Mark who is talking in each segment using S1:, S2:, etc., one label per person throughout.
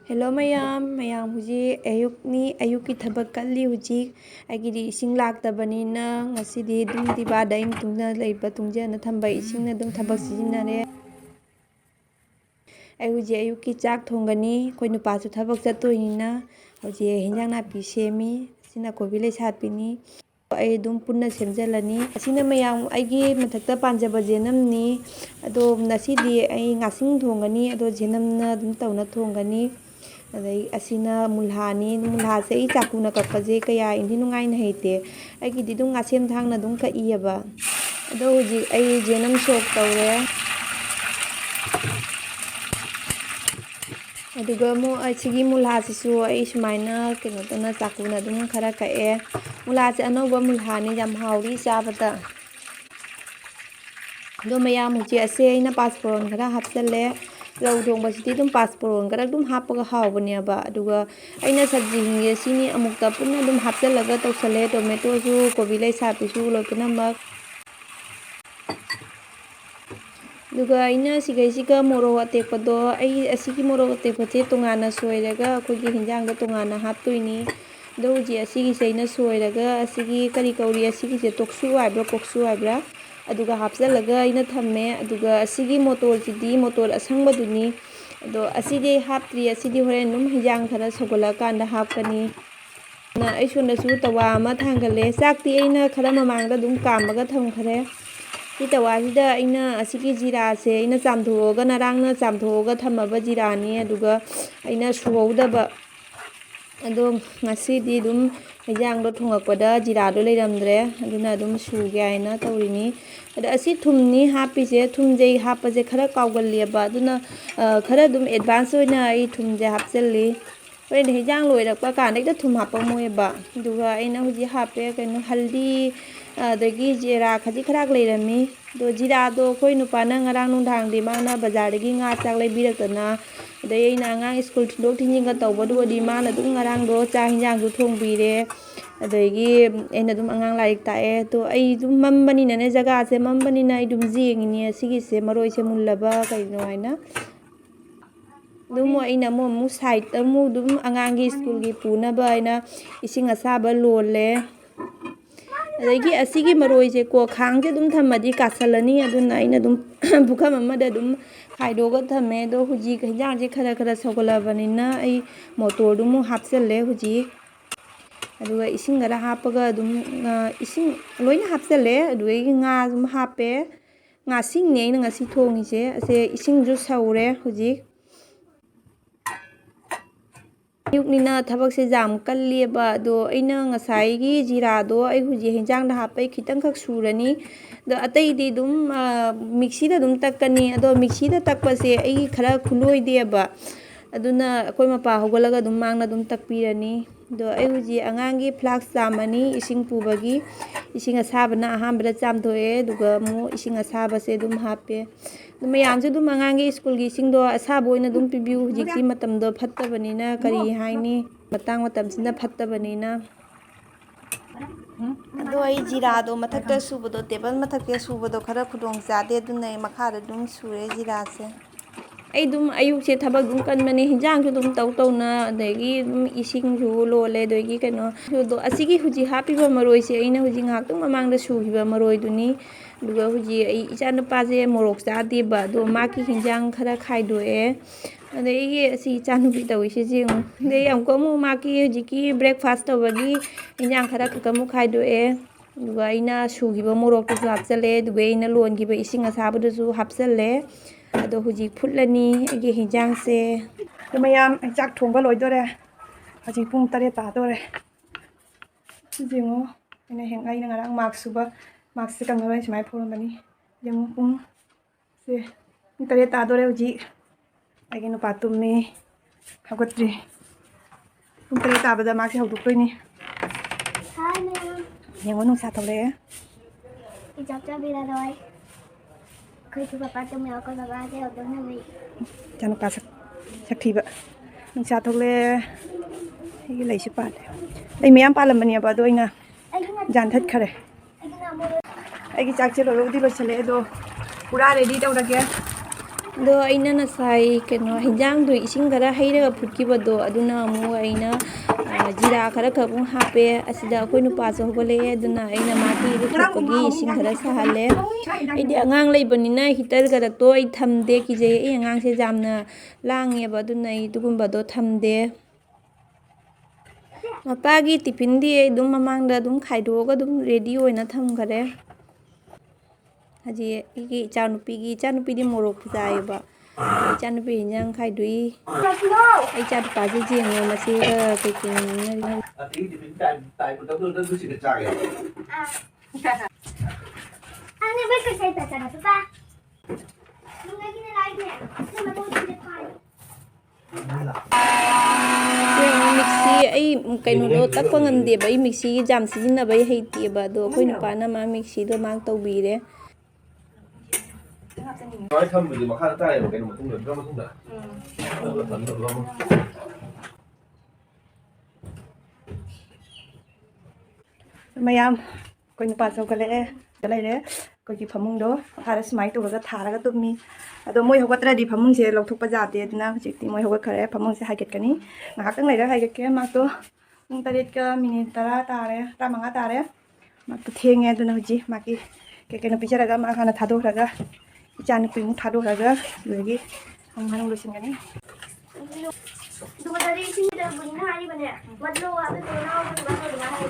S1: Hello mayam huji ayuk ki thabak kalli huji agidi ising laktabani ngasidi dum dibada in tungna leiba tungja na thamba ising na dum thabak sijinare ai huji ayuk ki chak thongani koi nupa chu thabak chattoinina huji hinjang napi semi sina kobi le satpini ai dum punna semjalani asina mayam aigi mathakta panjaba jenamni ado nasidi ai ngasing thongani ado jenamna dum tawna thongani adai asina mulhani mulha se ai chakuna kappaje kaya indi nungai na heite aigi di dum ngasem thangna dum ka iyaba ado huji ai jenam sok tawre aduga mo asigi mulha sisu ai sumaina keno tana chakuna dum khara kae mulha se anoba mulhani jam hauri chabata do mayam huji ase aina passport khara hapsale rau thongba sidi dum passport khara dum hapaga hawbane ba aduga aina sabji hinge sini amukta punna dum hapsalaga tawsale tomato su kobi lai sapi su lokna mak duga aina siga moro atekpado ai asigi moro atekpache tongana soiraga akogi hinjang da tongana haptoini do huji asigi seina soiraga asigi kari kauri asigi je toksu waibra koksu waibra aduga hapsalaga aina thamme aduga asigi motor sidi motor asangbaduni ado asidi haptri asidi horen num hinjang khara sogala kanda hapkani na ai sonda su tawa ama thangale sakti aina khara mamangda dum kamaga thamkhare ki tawa sida aina asigi jira se aina chamthoga narangna chamthoga thamaba jirani aduga aina suhowdaba ado ngasidi dum hinjang do thongakpada jira do leiramdre aduna dum suge aina tawrini ada asi thumni hapise thumjei hapaje khara kawgalleba aduna khara dum advance oina ai thumje hapjalli horen hinjang loirakpa kanai da thum hapamoeba duga aina huji hape keno haldi adagi jira khaji kharak leirami do jira do koi nupana ngarang nungdang di mana bazar dagi nga chak leibirakna adai aina angang school thindok thinjinga tawbadu di mana dum ngarang do cha hinjang du thongbire adagi aina dum angang laik tae to ai dum mambani na ne jaga se mambani na ai dum jengini asigi se maroi se mullaba kaino aina dum aina mu side amu dum angang gi school gi punaba aina ising asaba lole adagi asigi maroi se ko khangje dum thamadi kasalani aduna aina dum bukham amada dum khaidoga thame do huji hinjang je khara khara sogolabanina ai motor dum hapselle huji aduga ising gara hapaga dum ising loina hapselle aduga nga dum hape nga sing ne aina ngasi thongise ase ising ju saure huji yuknina thabak se jam kalleba do aina ngasai gi jira do ai huji hinjang da hapai khitang khak surani do atai di dum mixi da dum takkani ado mixi da takpa se ai khara khuloi deba aduna akoi mapa hogalaga dum mangna dum takpirani do ai huji angangi flax chamani ising pubagi ising asabana ahambra chamthoe duga mu ising asaba se dum hape dum mayam se dum angangi school gi ising do asaba oina dum pibiu hujikti matam do phattabanina kari haini matang matam sinda phattabanina ado ai jira do mathakta subado table mathakte subado khara khudong jade dunai makhara dum sure jira se ai dum ayuk se thabak dum kanmani hinjang su dum tawna adagi dum ising ju lole dogi kano do asigi huji hapiba maroi se aina huji ngak tung mamang da suhiba maroi duni duga huji ai icha nupa je morok jade ba do maki hinjang khara khaidoe adai asi chanubi tawise jing dei amko mu maki huji ki breakfast tawagi hinjang khara kakamu khaidoe duga aina suhiba morok tu hapsale duga aina longiba ising asaba du hapsale ado huji phutlani agi hinjang se mayam chak thongba loidore haji pung 8 tadore jingo ina hengai na ngarang mark suba mark se kang rai smai phormani jingo pung se 8 tadore huji agi no patumme khagotri pung 8 tabada mark se hawduktoini
S2: Hi ma'am.
S1: jingo nung sa thole
S2: Ijabta bila roy. Khơi chú papa cho mèo con papa theo tôi là gì?
S1: chanu pa sak thiba nung sa thole agi lai si pat ai miyam palamani ba do ina
S2: Anh cái nào
S1: jan that khare
S2: anh cái nào mua
S1: agi chak che lo di lo chale do pura ready tawrage ꯑꯗꯣ ꯑꯩꯅ ꯉꯁꯥꯏ ꯀꯩꯅꯣ ꯍꯤꯟꯖꯥꯡꯗꯣ ꯏꯁꯤꯡ ꯈꯔ ꯍꯩꯔꯒ ꯐꯨꯠꯈꯤꯕꯗꯣ ꯑꯗꯨꯅ ꯑꯃꯨꯛ ꯑꯩꯅ ꯖꯤꯔꯥ ꯈꯔ ꯑꯃꯨꯛ ꯍꯥꯞꯄꯦ ꯑꯁꯤꯗ ꯑꯩꯈꯣꯏ ꯅꯨꯄꯥꯁꯨ ꯍꯧꯒꯠꯂꯛꯑꯦ ꯑꯗꯨꯅ ꯑꯩꯅ ꯃꯥꯒꯤ ꯏꯔꯨꯊꯣꯛꯄꯒꯤ ꯏꯁꯤꯡ ꯈꯔ ꯁꯥꯍꯜꯂꯦ ꯑꯩꯗꯤ ꯑꯉꯥꯡ ꯂꯩꯕꯅꯤꯅ ꯍꯤꯇꯔ ꯈꯔꯛꯇꯣ ꯑꯩ ꯊꯝꯗꯦ ꯀꯤꯖꯩ ꯑꯩ ꯑꯉꯥꯡꯁꯦ ꯌꯥꯝꯅ ꯂꯥꯡꯉꯦꯕ ꯑꯗꯨꯅ ꯑꯩ ꯑꯗꯨꯒꯨꯝꯕꯗꯣ ꯊꯝꯗꯦ ꯃꯄꯥꯒꯤ ꯇꯤꯐꯤꯟꯗꯤ ꯑꯩ ꯑꯗꯨꯝ ꯃꯃꯥꯡꯗ ꯑꯗꯨꯝ ꯈꯥꯏꯗꯣꯛꯑꯒ ꯑꯗꯨꯝ ꯔꯦꯗꯤ ꯑꯣꯏꯅ ꯊꯝꯈꯔꯦ ꯍꯧꯖꯤꯛ ꯑꯩꯒꯤ ꯏꯆꯥꯅꯨꯄꯤꯗꯤ ꯃꯣꯔꯣꯛ ꯆꯥꯏꯌꯦꯕ ꯏꯆꯥꯅꯨꯄꯤ ꯍꯤꯟꯖꯥꯡ ꯈꯥꯏꯗꯣꯛꯏ ꯑꯩ ꯏꯆꯥ ꯅꯨꯄꯥꯁꯦ ꯌꯦꯡꯉꯣ ꯃꯆꯦꯒ ꯀꯩꯀꯩ ꯉꯥꯡꯅꯔꯤ
S2: Anh biết cái xe tải là ba. Lúc nãy cái này nè, nhưng mà tôi không biết phải.
S1: ꯃꯤꯛꯁꯤ ꯑꯩ ꯀꯩꯅꯣꯗꯣ ꯇꯛꯄ ꯉꯝꯗꯦꯕ ꯑꯩ ꯃꯤꯛꯁꯤꯒꯤ ꯖꯥꯝ ꯁꯤꯖꯤꯟꯅꯕ ꯑꯩ ꯍꯩꯇꯦꯕ ꯑꯗꯣ ꯑꯩꯈꯣꯏ ꯅꯨꯄꯥꯅ ꯃꯥ ꯃꯤꯛꯁꯤꯗꯣ ꯃꯥ ꯇꯧꯕꯤꯔꯦ
S3: ꯊꯝꯕꯗꯤ ꯃꯈꯥꯗ ꯇꯥꯏꯌꯦꯕ ꯀꯩꯅꯣ ꯃꯇꯨꯡꯗ
S4: ꯃꯌꯥꯝ ꯑꯩꯈꯣꯏ ꯅꯨꯄꯥ ꯆꯧꯒꯠꯂꯛꯑꯦ ꯂꯩꯔꯦ ꯑꯩꯈꯣꯏꯒꯤ ꯐꯃꯨꯡꯗꯣ ꯃꯈꯥꯗ ꯁꯨꯃꯥꯏꯅ ꯇꯧꯔꯒ ꯊꯥꯔꯒ ꯇꯨꯝꯃꯤ ꯑꯗꯣ ꯃꯣꯏ ꯍꯧꯒꯠꯇ꯭ꯔꯗꯤ ꯐꯃꯨꯡꯁꯦ ꯂꯧꯊꯣꯛꯄ ꯌꯥꯗꯦ ꯑꯗꯨꯅ ꯍꯧꯖꯤꯛꯇꯤ ꯃꯣꯏ ꯍꯧꯒꯠꯈ꯭ꯔꯦ ꯐꯃꯨꯡꯁꯦ ꯍꯥꯏꯒꯠꯀꯅꯤ ꯉꯥꯏꯍꯥꯛꯇꯪ ꯂꯩꯔꯒ ꯍꯥꯏꯒꯠꯀꯦ ꯃꯥꯛꯇꯣ ꯄꯨꯡ 7:10 ꯇꯥꯔꯦ 15 ꯇꯥꯔꯦ ꯃꯥꯛꯇꯣ ꯊꯦꯡꯉꯦ ꯑꯗꯨꯅ ꯍꯧꯖꯤꯛ ꯃꯥꯒꯤ ꯀꯩꯅꯣ ꯄꯤꯖꯔꯒ ꯃꯥ ꯍꯥꯟꯅ ꯊꯥꯗꯣꯛꯈ꯭ꯔꯒ ꯏꯆꯥꯅꯨꯄꯤꯃꯨꯛ ꯊꯥꯗꯣꯛꯈ꯭ꯔꯒ ꯑꯗꯨꯗꯒꯤ ꯃꯅꯨꯡ ꯂꯣꯏꯁꯤꯟꯒꯅꯤ
S2: Tụi đi xin được mình hai đi bên nè. Mình luôn à, cái tụi nó mình bắt được hai được.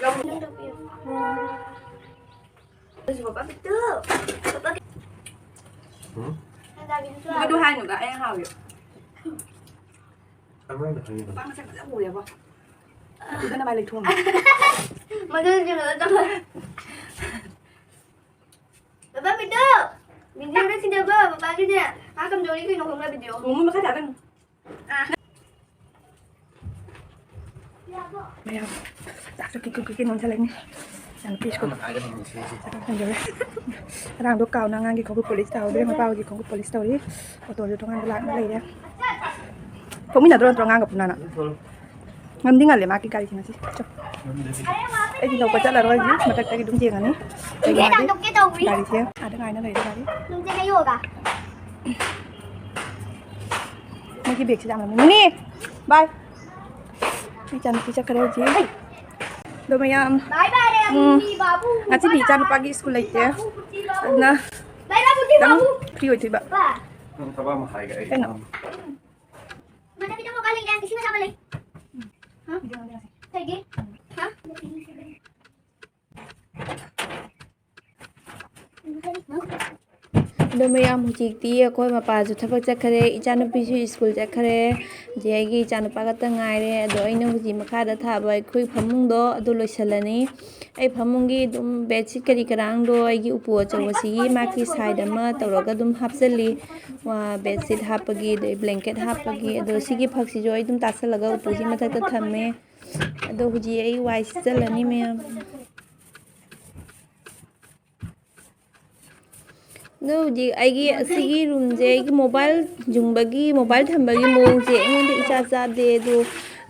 S2: Lâu không được yêu. Tôi chỉ bắt biết chưa. Bắt biết.
S4: Cái đu hai nữa cả em hào vậy.
S3: ăn được hay
S4: Bác nó sẽ mùi đẹp không? Cái nó bay lịch thuồng.
S2: Mà đưa cho nữa tao. Bắt biết chưa. Mình đi xin được bơ, bà cái nè. Má cầm đồ đi khi nó không ra video.
S4: Uống mà khách đặt ăn. Mày không? Đặt cho cái nón cho lên đi. Chẳng biết có. Không nhớ. Đang đốt cào ngang cái có cái police tàu đấy mà bao gì có cái police tàu đi. Ở tổ trong ngang lại nó lấy đấy. Không biết là tôi trong ngang gặp nào. Ngâm đi ngẩn lấy má cái cài thì nó gì. Ấy thì đâu có chắc là rồi chứ mà cái đúng gì này.
S2: Cái đang đục cái đầu đi.
S4: Cài thì à đứa này nó lấy đây đi.
S2: Đừng chơi cái vô cả.
S4: Mấy cái việc sẽ làm là mình đi. Bye. Đi chăn đi chắc cái đấy chứ. Đâu mày
S2: Bye bye đây đi babu.
S4: Ngắt đi chăn pagi school lại chứ. Na.
S2: Bye babu đi
S4: Đang
S2: babu.
S4: free rồi thì bạn.
S2: Ba.
S3: Tao ba mà hay cái
S4: Cái nào?
S2: Mana kita mau kali yang di sini sama lagi? Hah? Kayak gini? Hah?
S1: ꯑꯗꯣ ꯃꯌꯥꯝ ꯍꯧꯖꯤꯛꯇꯤ ꯑꯩꯈꯣꯏ ꯃꯄꯥꯁꯨ ꯊꯕꯛ ꯆꯠꯈ꯭ꯔꯦ ꯏꯆꯥꯅꯨꯄꯤꯁꯨ school ꯆꯠꯈ꯭ꯔꯦ ꯍꯧꯖꯤꯛ ꯑꯩꯒꯤ ꯏꯆꯥꯅꯨꯄꯥ ꯈꯛꯇ ꯉꯥꯏꯔꯦ ꯑꯗꯣ ꯑꯩꯅ ꯍꯧꯖꯤꯛ ꯃꯈꯥꯗ ꯊꯥꯕ ꯑꯩꯈꯣꯏ ꯐꯃꯨꯡꯗꯣ ꯑꯗꯨ ꯂꯣꯏꯁꯤꯜꯂꯅꯤ ꯑꯩ ꯐꯃꯨꯡꯒꯤ ꯑꯗꯨꯝ ꯕꯦꯗꯁꯤꯠ ꯀꯔꯤ ꯀꯔꯥꯡꯗꯣ ꯑꯩꯒꯤ ꯎꯄꯨ ꯑꯆꯧꯕꯁꯤꯒꯤ ꯃꯥꯒꯤ ꯁꯥꯏड ꯑꯃ ꯇꯧꯔꯒ ꯑꯗꯨꯝ ꯍꯥꯞꯆꯤꯜꯂꯤ ꯕꯦꯗꯁꯤꯠ ꯍꯥꯞꯄꯒꯤ ꯑꯗꯩ ꯕ꯭ꯂꯦꯡꯀꯦꯠ ꯍꯥꯞꯄꯒꯤ ꯑꯗꯣ ꯁꯤꯒꯤ ꯐꯛꯁꯤꯁꯨ ꯑꯩ ꯑꯗꯨꯝ ꯇꯥꯁꯜꯂꯒ ꯎꯄꯨꯁꯤ ꯃꯊꯛꯇ ꯊꯝꯃꯦ ꯑꯗꯣ ꯍꯧꯖꯤꯛ ꯑꯩ ꯋꯥꯏ ꯁꯤꯠꯆꯜꯂꯅꯤ ꯃꯌꯥꯝ ꯑꯗꯣ ꯍꯧꯖꯤꯛ ꯑꯩꯒꯤ ꯑꯁꯤꯒꯤ ꯔꯨꯝꯁꯦ ꯑꯩꯒꯤ ꯃꯣꯕꯥꯏꯜ ꯃꯣꯕꯥꯏꯜ ꯊꯝꯕꯒꯤ ꯃꯑꯣꯡꯁꯦ ꯑꯩꯉꯣꯟꯗ ꯏꯆꯥ ꯆꯥꯗꯦ ꯑꯗꯣ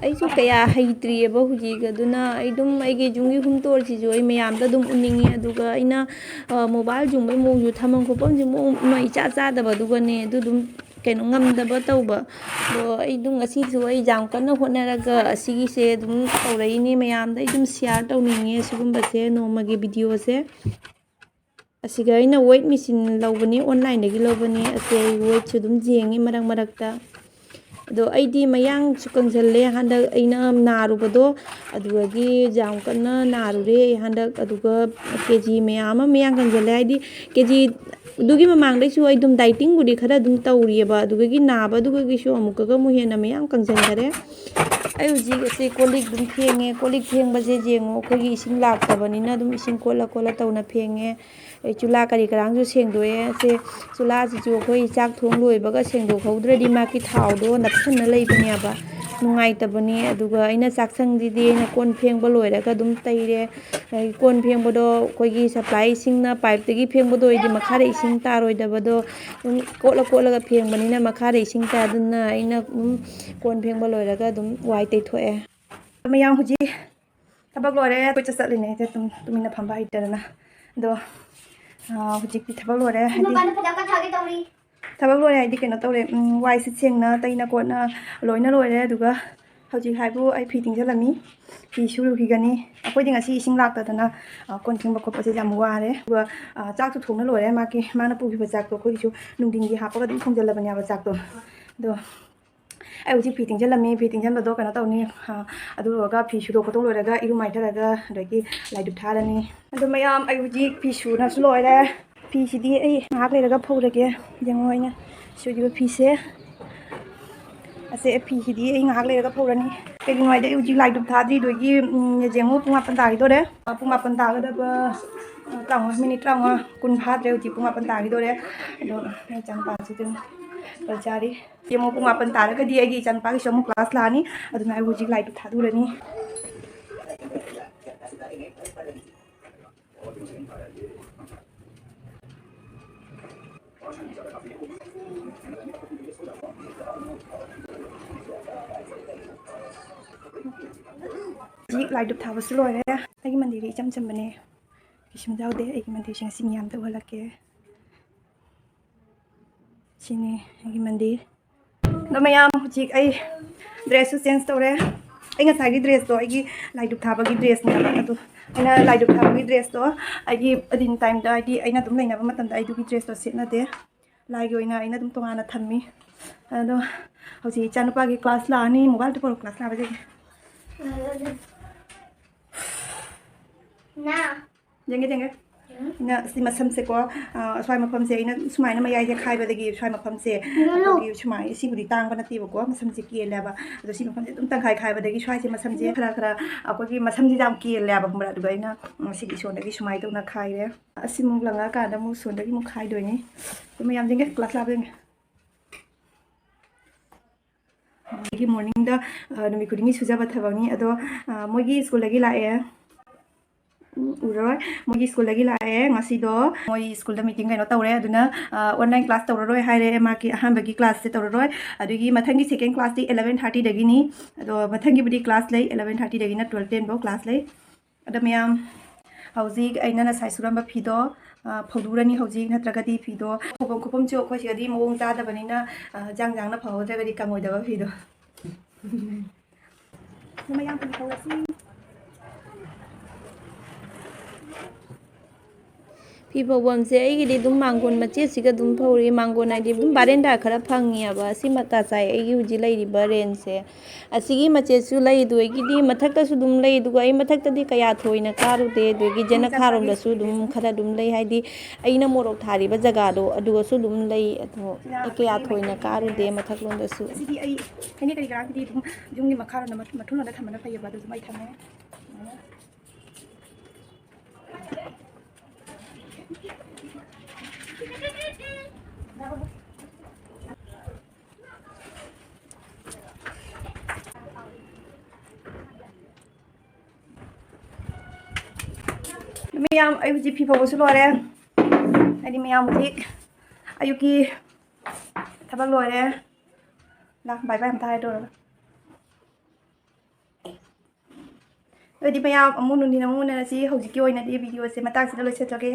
S1: ꯑꯩꯁꯨ ꯀꯌꯥ ꯍꯩꯇ꯭ꯔꯤꯑꯕ ꯍꯧꯖꯤꯛ ꯑꯗꯨꯅ ꯑꯩ ꯑꯗꯨꯝ ꯑꯩꯒꯤ ꯌꯨꯝꯒꯤ ꯍꯨꯝꯇꯣꯔꯁꯤꯁꯨ ꯑꯩ ꯃꯌꯥꯝꯗ ꯑꯗꯨꯝ ꯎꯠꯅꯤꯡꯉꯤ ꯑꯗꯨꯒ ꯑꯩꯅ ꯃꯣꯕꯥꯏꯜ ꯌꯨꯡꯕꯒꯤ ꯃꯑꯣꯡꯁꯨ ꯊꯝꯐꯝ ꯈꯣꯠꯐꯝꯁꯨ ꯃꯑꯣꯡ ꯏꯆꯥ ꯆꯥꯗꯕꯗꯨꯒꯅꯦ ꯑꯗꯨ ꯑꯗꯨꯝ ꯀꯩꯅꯣ ꯉꯝꯗꯕ ꯇꯧꯕ ꯑꯗꯣ ꯑꯩ ꯑꯗꯨꯝ ꯉꯁꯤꯁꯨ ꯑꯩ ꯌꯥꯝ ꯀꯟꯅ ꯍꯣꯠꯅꯔꯒ ꯑꯁꯤꯒꯤꯁꯦ ꯑꯗꯨꯝ ꯇꯧꯔꯛꯏꯅꯤ ꯃꯌꯥꯝꯗ ꯑꯩ ꯑꯗꯨꯝ ꯁꯤꯌꯥꯔ ꯇꯧꯅꯤꯡꯉꯦ ꯁꯤꯒꯨꯝꯕꯁꯦ ꯅꯣꯡꯃꯒꯤ ꯚꯤꯗꯤꯑꯣꯁꯦ ꯑꯁꯤꯒ ꯑꯩꯅ ꯋꯦꯠ ꯃꯦꯆꯤꯟ ꯂꯧꯕꯅꯤ ꯑꯣꯟꯂꯥꯏꯟꯗꯒꯤ ꯂꯧꯕꯅꯤ ꯑꯁꯤ ꯑꯩ ꯋꯦꯠꯁꯨ ꯑꯗꯨꯝ ꯌꯦꯡꯉꯤ ꯃꯔꯛ ꯃꯔꯛꯇ ꯑꯗꯣ ꯑꯩꯗꯤ ꯃꯌꯥꯡꯁꯨ ꯀꯪꯁꯤꯜꯂꯦ ꯍꯟꯗꯛ ꯑꯩꯅ ꯅꯥꯔꯨꯕꯗꯣ ꯑꯗꯨꯗꯒꯤ ꯌꯥꯝ ꯀꯟꯅ ꯅꯥꯔꯨꯔꯦ ꯍꯟꯗꯛ ꯑꯗꯨꯒ ꯀꯦꯖꯤ ꯃꯌꯥꯝ ꯑꯃ ꯃꯌꯥꯡ ꯀꯪꯁꯤꯜꯂꯦ ꯍꯥꯏꯗꯤ ꯀꯦꯖꯤ ꯑꯗꯨꯒꯤ ꯃꯃꯥꯡꯗꯩꯁꯨ ꯑꯩ ꯑꯗꯨꯝ ꯗꯥꯏꯇꯤꯡꯕꯨꯗꯤ ꯈꯔ ꯑꯗꯨꯝ ꯇꯧꯔꯤꯑꯕ ꯑꯗꯨꯗꯒꯤ ꯅꯥꯕꯗꯨꯒꯤꯁꯨ ꯑꯃꯨꯛꯀꯒ ꯑꯃꯨꯛ ꯍꯦꯟꯅ ꯃꯌꯥꯝ ꯀꯪꯁꯤꯟꯈꯔꯦ ꯑꯩ ꯍꯧꯖꯤꯛ ꯑꯁꯤ ꯀꯣꯜꯂꯤꯛ ꯑꯗꯨꯝ ꯐꯦꯡꯉꯦ ꯀꯣꯜꯂꯤꯛ ꯐꯦꯡꯕꯁꯦ ꯌꯦꯡꯉꯣ ꯑꯩꯈꯣꯏꯒꯤ ꯏꯁꯤꯡ ꯂꯥꯛꯇꯕꯅꯤꯅ ꯑꯗꯨꯝ ꯏꯁꯤꯡ ꯀꯣꯠꯂ ꯇꯧꯅ ꯐꯦꯡꯉꯦ ꯑꯩ ꯆꯨꯂꯥ ꯀꯔꯤ ꯀꯔꯥꯡꯁꯨ ꯁꯦꯡꯗꯣꯛꯑꯦ ꯑꯁꯦ ꯆꯨꯂꯥꯁꯤꯁꯨ ꯑꯩꯈꯣꯏ ꯆꯥꯛ ꯊꯣꯡ ꯂꯣꯏꯕꯒ ꯁꯦꯡꯗꯣꯛꯍꯧꯗ꯭ꯔꯗꯤ ꯃꯥꯒꯤ ꯊꯥꯎꯗꯣ ꯅꯞꯁꯟꯅ ꯂꯩꯕꯅꯦꯕ ꯅꯨꯡꯉꯥꯏꯇꯕꯅꯤ ꯑꯗꯨꯒ ꯑꯩꯅ ꯆꯥꯛꯁꯪꯁꯤꯗꯤ ꯑꯩꯅ ꯀꯣꯟ ꯐꯦꯡꯕ ꯂꯣꯏꯔꯒ ꯑꯗꯨꯝ ꯇꯩꯔꯦ ꯀꯣꯟ ꯐꯦꯡꯕꯗꯣ ꯑꯩꯈꯣꯏꯒꯤ ꯁꯄ꯭ꯂꯥꯏ ꯏꯁꯤꯡꯅ ꯄꯥꯏꯞꯇꯒꯤ ꯐꯦꯡꯕꯗꯣ ꯑꯣꯏꯗꯤ ꯃꯈꯥꯗ ꯏꯁꯤꯡ ꯇꯥꯔꯣꯏꯗꯕꯗꯣ ꯑꯗꯨꯝ ꯀꯣꯠꯂꯒ ꯐꯦꯡꯕꯅꯤꯅ ꯃꯈꯥꯗ ꯏꯁꯤꯡ ꯇꯥꯗꯨꯅ ꯑꯩꯅ ꯑꯗꯨꯝ ꯀꯣꯟ ꯐꯦꯡꯕ ꯂꯣꯏꯔꯒ ꯑꯗꯨꯝ ꯋꯥꯏ ꯇꯩꯊꯣꯛꯑꯦ
S4: ꯃꯌꯥꯝ ꯍꯧꯖꯤꯛ ꯊꯕꯛ ꯂꯣꯏꯔꯦ ꯀꯣꯏꯆꯠ ꯆꯠꯂꯤꯅꯦ ꯇꯨꯃꯤꯟꯅ ꯐꯝꯕ ꯍꯩꯇꯗꯅ ꯑꯗꯣ ꯍꯧꯖꯤꯛꯇꯤ ꯊꯕꯛ ꯂꯣꯏꯔꯦ ꯍꯥꯏꯗꯤ
S2: ꯃꯄꯥꯟꯗ ꯐꯖꯅ ꯊꯥꯒꯦ ꯇꯧꯔꯤ
S4: ꯊꯕꯛ ꯂꯣꯏꯔꯦ ꯍꯥꯏꯗꯤ ꯀꯩꯅꯣ ꯇꯧꯔꯦ ꯋꯥꯏ ꯁꯤꯠ ꯁꯦꯡꯅ ꯇꯩꯅ ꯀꯣꯠꯅ ꯂꯣꯏꯅ ꯂꯣꯏꯔꯦ ꯑꯗꯨꯒ ꯍꯧꯖꯤꯛ ꯍꯥꯏꯕꯨ ꯑꯩ ꯐꯤ ꯇꯤꯡꯁꯤꯜꯂꯝꯃꯤ ꯐꯤ ꯁꯨꯔꯨꯈꯤꯒꯅꯤ ꯑꯩꯈꯣꯏꯗꯤ ꯉꯁꯤ ꯏꯁꯤꯡ ꯂꯥꯛꯇꯗꯅ ꯀꯣꯟ ꯐꯦꯡꯕ ꯈꯣꯠꯄꯁꯦ ꯌꯥꯝ ꯋꯥꯔꯦ ꯑꯗꯨꯒ ꯆꯥꯛꯁꯨ ꯊꯣꯡꯅ ꯂꯣꯏꯔꯦ ꯃꯥꯅ ꯄꯨꯈꯤꯕ ꯆꯥꯛꯇꯣ ꯑꯩꯈꯣꯏꯒꯤꯁꯨ ꯅꯨꯡꯊꯤꯟꯒꯤ ꯍꯥꯞꯄꯒ ꯑꯗꯨꯝ ꯊꯣꯡꯖꯜꯂꯕꯅꯦꯕ ꯆꯥꯛꯇꯣ ꯑꯗꯣ ꯑꯩ ꯍꯧꯖꯤꯛ ꯐꯤ ꯇꯤꯡꯁꯤꯜꯂꯝꯃꯤ ꯐꯤ ꯇꯤꯡꯁꯤꯟꯕꯗꯣ ꯀꯩꯅꯣ ꯇꯧꯅꯤ ꯑꯗꯨꯒ ꯐꯤ ꯁꯨꯗꯣꯛ ꯈꯣꯠꯇꯣꯛ ꯂꯣꯏꯔꯒ ꯏꯔꯨ ꯃꯥꯏꯊꯔꯒ ꯑꯗꯒꯤ ꯂꯥꯏꯗꯨꯛ ꯊꯥꯔꯅꯤ ꯑꯗꯣ ꯃꯌꯥꯝ ꯑꯩ ꯍꯧꯖꯤꯛ ꯐꯤ ꯁꯨꯅꯁꯨ ꯂꯣꯏꯔꯦ ꯐꯤꯁꯤꯗꯤ ꯑꯩ ꯉꯥꯏꯍꯥꯛ ꯂꯩꯔꯒ ꯐꯧꯔꯒꯦ ꯌꯦꯡꯉꯣ ꯑꯩꯅ ꯁꯨꯔꯤꯕ ꯐꯤꯁꯦ ꯐꯤꯁꯤꯗꯤ ꯑꯩ ꯉꯥꯏꯍꯥꯛ ꯂꯩꯔꯒ ꯐꯧꯔꯅꯤ ꯀꯩꯒꯤꯅꯣ ꯍꯥꯏꯗꯤ ꯑꯩ ꯍꯧꯖꯤꯛ ꯂꯥꯏꯗꯨꯛ ꯊꯥꯗ꯭ꯔꯤꯗꯣꯏꯒꯤ ꯌꯦꯡꯉꯣ ꯄꯨꯡ 9 ꯇꯥꯈꯤꯗꯣꯔꯦ ꯄꯨꯡ 9 ꯇꯥꯒꯗꯕ 35 ꯃꯤꯅꯤꯠ 30 10 ꯐꯥꯗ꯭ꯔꯦ ꯍꯧꯖꯤꯛ ꯄꯨꯡ 9 ꯇꯥꯈꯤꯗꯣꯔꯦ ꯑꯗꯣ ꯑꯩ ꯏꯆꯥꯅꯨꯄꯥꯁꯨ ꯑꯗꯨꯝ ꯆꯥꯔꯤ ꯌꯦꯡꯉꯣ ꯄꯨꯡ 9 ꯇꯥꯔꯒꯗꯤ ꯑꯩꯒꯤ ꯏꯆꯥꯅꯨꯄꯥꯒꯤꯁꯨ ꯑꯃꯨꯛ ꯀ꯭ꯂꯥꯁ ꯂꯥꯛꯑꯅꯤ ꯑꯗꯨꯅ ꯑꯩ ꯍꯧꯖꯤꯛ ꯂꯥꯏꯗꯨꯛ ꯊꯥꯗꯨꯔꯅꯤ ꯍꯧꯖꯤꯛ ꯂꯥꯏꯗꯨꯛ ꯊꯥꯕꯁꯨ ꯂꯣꯏꯔꯦ ꯑꯩꯒꯤ ꯃꯟꯗꯤꯔꯗꯤ ꯏꯆꯝ ꯆꯝꯕꯅꯦ ꯀꯩꯁꯨꯝ ꯌꯥꯎꯗꯦ ꯑꯩꯒꯤ ꯃꯟꯗꯤꯔꯁꯦ ꯉꯁꯤ ꯃꯤꯌꯥꯝꯗ ꯎꯍꯜꯂꯛꯀꯦ ꯁꯤꯅꯤ ꯑꯩꯒꯤ ꯃꯟꯗꯤꯔ ꯑꯗꯣ ꯃꯌꯥꯝ ꯍꯧꯖꯤꯛ ꯑꯩ ꯗ꯭ꯔꯦꯁꯁꯨ ꯆꯦꯟꯖ ꯇꯧꯔꯦ ꯑꯩ ꯉꯁꯥꯏꯒꯤ ꯗ꯭ꯔꯦꯁꯇꯣ ꯑꯩꯒꯤ ꯂꯥꯏꯗꯨꯛ ꯊꯥꯕꯒꯤ ꯗ꯭ꯔꯦꯁꯅꯦꯕ ꯑꯗꯣ ꯑꯩꯅ ꯂꯥꯏꯗꯨꯛ ꯊꯥꯕꯒꯤ ꯗ꯭ꯔꯦꯁꯇꯣ ꯑꯩꯒꯤ ꯑꯗꯤꯟ ꯇꯥꯏꯝꯗ ꯍꯥꯏꯗꯤ ꯑꯩꯅ ꯑꯗꯨꯝ ꯂꯩꯅꯕ ꯃꯇꯝꯗ ꯑꯩꯗꯨꯒꯤ ꯗ꯭ꯔꯦꯁꯇꯣ ꯁꯦꯠꯅꯗꯦ ꯂꯥꯏꯒꯤ ꯑꯣꯏꯅ ꯑꯩꯅ ꯑꯗꯨꯝ ꯇꯣꯉꯥꯟꯅ ꯊꯝꯃꯤ ꯑꯗꯣ ꯍꯧꯖꯤꯛ ꯏꯆꯥꯅꯨꯄꯥꯒꯤ ꯀ꯭ꯂꯥꯁ ꯂꯥꯛꯑꯅꯤ ꯃꯣꯕꯥꯏꯜꯗ ꯄꯨꯔꯛ ꯀ꯭ꯂꯥꯁ ꯂꯥꯛꯑꯕꯁꯦ ꯌꯦꯡꯒꯦ ꯑꯩꯅ ꯁꯤ ꯃꯁꯝꯁꯦꯀꯣ ꯑꯁ꯭ꯋꯥꯏ ꯃꯐꯝꯁꯦ ꯑꯩꯅ ꯁꯨꯃꯥꯏꯅ ꯃꯌꯥꯏꯁꯦ ꯈꯥꯏꯕꯗꯒꯤ ꯁ꯭ꯋꯥꯏ ꯃꯐꯝꯁꯦ ꯑꯩꯈꯣꯏꯒꯤ ꯁꯨꯃꯥꯏꯅ ꯁꯤꯕꯨꯗꯤ ꯇꯥꯡꯕ ꯅꯠꯇꯦꯕꯀꯣ ꯃꯁꯝꯁꯦ ꯀꯦꯜꯂꯦꯕ ꯑꯗꯣ ꯁꯤ ꯃꯐꯝꯁꯦ ꯑꯗꯨꯝ ꯇꯪꯈꯥꯏ ꯈꯥꯏꯕꯗꯒꯤ ꯁ꯭ꯋꯥꯏꯁꯦ ꯃꯁꯝꯁꯦ ꯈꯔ ꯑꯩꯈꯣꯏꯒꯤ ꯃꯁꯝꯁꯦ ꯌꯥꯝ ꯀꯦꯜꯂꯦꯕ ꯈꯪꯕ꯭ꯔꯥ ꯑꯗꯨꯒ ꯑꯩꯅ ꯁꯤꯒꯤ ꯁꯣꯟꯗꯒꯤ ꯁꯨꯃꯥꯏꯅ ꯇꯧꯅ ꯈꯥꯏꯔꯦ ꯑꯁꯤꯃꯨꯛ ꯂꯪꯉꯛꯑꯀꯥꯟꯗ ꯑꯃꯨꯛ ꯁꯣꯟꯗꯒꯤ ꯑꯃꯨꯛ ꯈꯥꯏꯗꯣꯏꯅꯤ ꯑꯗꯨ ꯃꯌꯥꯝꯁꯤꯡꯒꯦ ꯀ꯭ꯂꯥꯁ ꯂꯥꯛꯗꯣꯏꯅꯦ ꯑꯩꯒꯤ ꯃꯣꯔꯅꯤꯡꯗ ꯅꯨꯃꯤꯠ ꯈꯨꯗꯤꯡꯒꯤ ꯁꯨꯖꯕ ꯊꯕꯛꯅꯤ ꯑꯗꯣ ꯃꯣꯏꯒꯤ ꯁ꯭ꯀꯨꯜꯗꯒꯤ ꯂꯥꯛꯑꯦ ꯎꯔꯔꯣꯏ ꯃꯣꯏꯒꯤ ꯁ꯭ꯀꯨꯜꯗꯒꯤ ꯂꯥꯛꯑꯦ ꯉꯁꯤꯗꯣ ꯃꯣꯏ ꯁ꯭ꯀꯨꯜꯗ ꯃꯤꯇꯤꯡ ꯀꯩꯅꯣ ꯇꯧꯔꯦ ꯑꯗꯨꯅ ꯑꯣꯟꯂꯥꯏꯟ ꯀ꯭ꯂꯥꯁ ꯇꯧꯔꯔꯣꯏ ꯍꯥꯏꯔꯦ ꯃꯥꯒꯤ ꯑꯍꯥꯟꯕꯒꯤ ꯀ꯭ꯂꯥꯁꯁꯦ ꯇꯧꯔꯔꯣꯏ ꯑꯗꯨꯒꯤ ꯃꯊꯪꯒꯤ ꯁꯦꯀꯦꯟ ꯀ꯭ꯂꯥꯁꯇꯤ 11:30ꯗꯒꯤꯅꯤ ꯑꯗꯣ ꯃꯊꯪꯒꯤꯕꯨꯗꯤ ꯀ꯭ꯂꯥꯁ ꯂꯩ 11:30ꯗꯒꯤꯅ 12:10ꯐꯥꯎ ꯀ꯭ꯂꯥꯁ ꯂꯩ ꯑꯗꯣ ꯃꯌꯥꯝ ꯍꯧꯖꯤꯛ ꯑꯩꯅ ꯉꯁꯥꯏ ꯁꯨꯔꯝꯕ ꯐꯤꯗꯣ ꯐꯧꯗꯨꯔꯅꯤ ꯍꯧꯖꯤꯛ ꯅꯠꯇ꯭ꯔꯒꯗꯤ ꯐꯤꯗꯣ ꯐꯧꯐꯝ ꯈꯣꯠꯐꯝꯁꯨ ꯑꯩꯈꯣই ꯁꯤꯗꯗꯤ ꯃꯑꯣꯡ ꯆꯥꯗꯕꯅꯤꯅ ꯖꯥꯡꯅ ꯐꯧꯍꯧꯗ꯭ꯔꯒꯗꯤ ꯀꯪꯉꯣꯏꯗꯕ ꯐꯤꯗꯣ ꯃꯌꯥꯝ ꯐꯤ ꯐꯧꯔꯁꯤ
S1: ꯐꯤ ꯐꯧꯐꯝꯁꯦ ꯑꯩꯒꯤꯗꯤ ꯑꯗꯨꯝ ꯃꯥꯡꯒꯣꯟ ꯃꯆꯦꯠꯁꯤꯒ ꯑꯗꯨꯝ ꯐꯧꯔꯤ ꯃꯥꯡꯒꯣꯟ ꯍꯥꯏꯗꯤ ꯑꯗꯨꯝ ꯕꯥꯔꯦꯟꯗꯥ ꯈꯔ ꯐꯪꯉꯦꯕ ꯑꯁꯤ ꯃꯇꯥ ꯆꯥꯏ ꯑꯩꯒꯤ ꯍꯧꯖꯤꯛ ꯂꯩꯔꯤꯕ ꯔꯦꯟꯖꯁꯦ ꯑꯁꯤꯒꯤ ꯃꯆꯦꯠꯁꯨ ꯂꯩ ꯑꯗꯨꯒꯤꯗꯤ ꯃꯊꯛꯇꯁꯨ ꯑꯗꯨꯝ ꯂꯩ ꯑꯗꯨꯒ ꯑꯩ ꯃꯊꯛꯇꯗꯤ ꯀꯌꯥ ꯊꯣꯏꯅ ꯀꯥꯔꯨꯗꯦ ꯑꯗꯨꯒꯤ ꯖꯅꯈꯥꯔꯣꯝꯗꯁꯨ ꯑꯗꯨꯝ ꯈꯔ ꯑꯗꯨꯝ ꯂꯩ ꯍꯥꯏꯗꯤ ꯑꯩꯅ ꯃꯣꯔꯣꯛ ꯊꯥꯔꯤꯕ ꯖꯒꯥꯗꯣ ꯑꯗꯨꯒꯁꯨ ꯑꯗꯨꯝ ꯂꯩ ꯑꯗꯣ ꯑꯩ ꯀꯌꯥ ꯊꯣꯏꯅ ꯀꯥꯔꯨꯗꯦ ꯃꯊꯛꯂꯣꯝꯗꯁꯨ
S4: ꯑꯁꯤꯗꯤ ꯑꯩ ꯍꯩꯅꯦ ꯀꯔꯤ ꯀꯔꯥꯒꯤꯗꯤ ꯑꯗꯨꯝ ꯌꯨꯝꯒꯤ ꯃꯈꯥꯔꯣꯝꯗ ꯃꯊꯣꯟꯔꯣꯝꯗ ꯊꯝꯕꯅ ꯐꯩꯌꯦꯕ ꯑꯗꯨꯁꯨ ꯑꯩ ꯊꯝꯃꯦ ꯃꯌꯥꯝ ꯑꯩ ꯍꯧꯖꯤꯛ ꯐꯤ ꯐꯧꯕꯁꯨ ꯂꯣꯏꯔꯦ ꯍꯥꯏꯗꯤ ꯃꯌꯥꯝ ꯍꯧꯖꯤꯛ ꯑꯌꯨꯛꯀꯤ ꯊꯕꯛ ꯂꯣꯏꯔꯦ ꯕꯥꯏ ꯕꯥꯏ ꯑꯝꯇ ꯍꯥꯏꯗꯣꯔꯒ ꯑꯗꯨꯗꯤ ꯃꯌꯥꯝ ꯑꯃꯨꯛ ꯅꯨꯡꯊꯤꯟ ꯑꯃꯨꯛ ꯎꯅꯔꯁꯤ ꯍꯧꯖꯤꯛꯀꯤ ꯑꯣꯏꯅꯗꯤ ꯚꯤꯗꯤꯑꯣꯁꯦ ꯃꯇꯥꯡꯁꯤꯗ ꯂꯣꯏꯁꯤꯜꯂꯒꯦ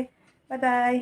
S4: ꯕꯥꯏ ꯕꯥꯏ